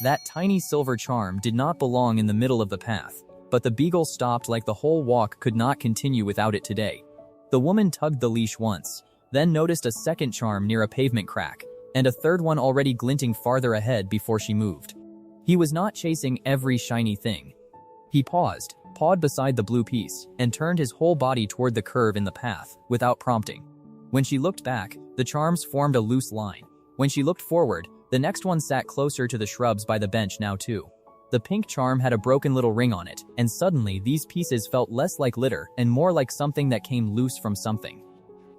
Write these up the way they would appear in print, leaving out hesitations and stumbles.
That tiny silver charm did not belong in the middle of the path, but the beagle stopped like the whole walk could not continue without it today. The woman tugged the leash once, then noticed a second charm near a pavement crack, and a third one already glinting farther ahead before she moved. He was not chasing every shiny thing. He paused, pawed beside the blue piece, and turned his whole body toward the curve in the path, without prompting. When she looked back, the charms formed a loose line. When she looked forward, the next one sat closer to the shrubs by the bench now too. The pink charm had a broken little ring on it, and suddenly these pieces felt less like litter and more like something that came loose from something.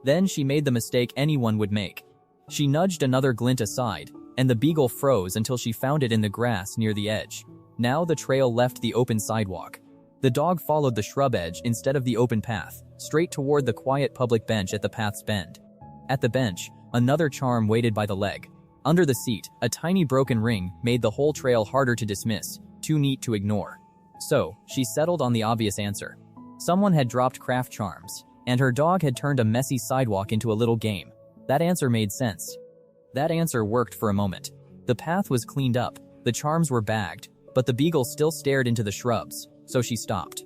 Then she made the mistake anyone would make. She nudged another glint aside, and the beagle froze until she found it in the grass near the edge. Now the trail left the open sidewalk. The dog followed the shrub edge instead of the open path, straight toward the quiet public bench at the path's bend. At the bench, another charm waited by the leg. Under the seat, a tiny broken ring made the whole trail harder to dismiss, too neat to ignore. So, she settled on the obvious answer. Someone had dropped craft charms, and her dog had turned a messy sidewalk into a little game. That answer made sense. That answer worked for a moment. The path was cleaned up, the charms were bagged, but the beagle still stared into the shrubs, so she stopped.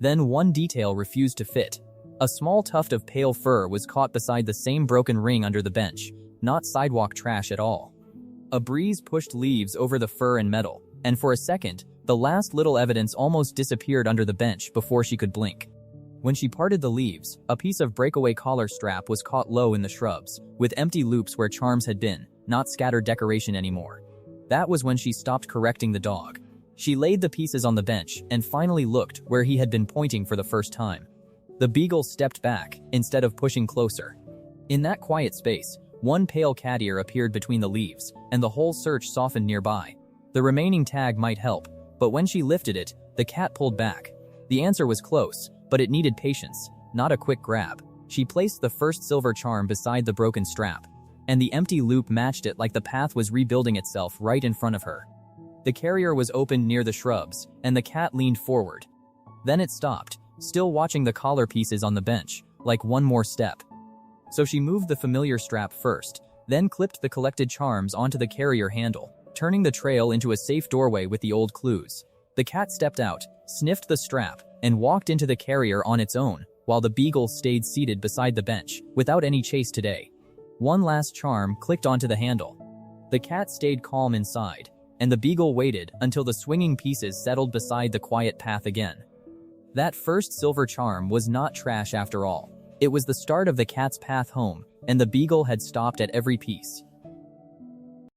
Then one detail refused to fit. A small tuft of pale fur was caught beside the same broken ring under the bench, not sidewalk trash at all. A breeze pushed leaves over the fur and metal, and for a second, the last little evidence almost disappeared under the bench before she could blink. When she parted the leaves, a piece of breakaway collar strap was caught low in the shrubs, with empty loops where charms had been, not scattered decoration anymore. That was when she stopped correcting the dog. She laid the pieces on the bench and finally looked where he had been pointing for the first time. The beagle stepped back, instead of pushing closer. In that quiet space, one pale cat ear appeared between the leaves, and the whole search softened nearby. The remaining tag might help, but when she lifted it, the cat pulled back. The answer was close, but it needed patience, not a quick grab. She placed the first silver charm beside the broken strap, and the empty loop matched it like the path was rebuilding itself right in front of her. The carrier was opened near the shrubs, and the cat leaned forward. Then it stopped, still watching the collar pieces on the bench, like one more step. So she moved the familiar strap first, then clipped the collected charms onto the carrier handle, turning the trail into a safe doorway with the old clues. The cat stepped out, sniffed the strap, and walked into the carrier on its own, while the beagle stayed seated beside the bench, without any chase today. One last charm clicked onto the handle. The cat stayed calm inside, and the beagle waited until the swinging pieces settled beside the quiet path again. That first silver charm was not trash after all. It was the start of the cat's path home, and the beagle had stopped at every piece.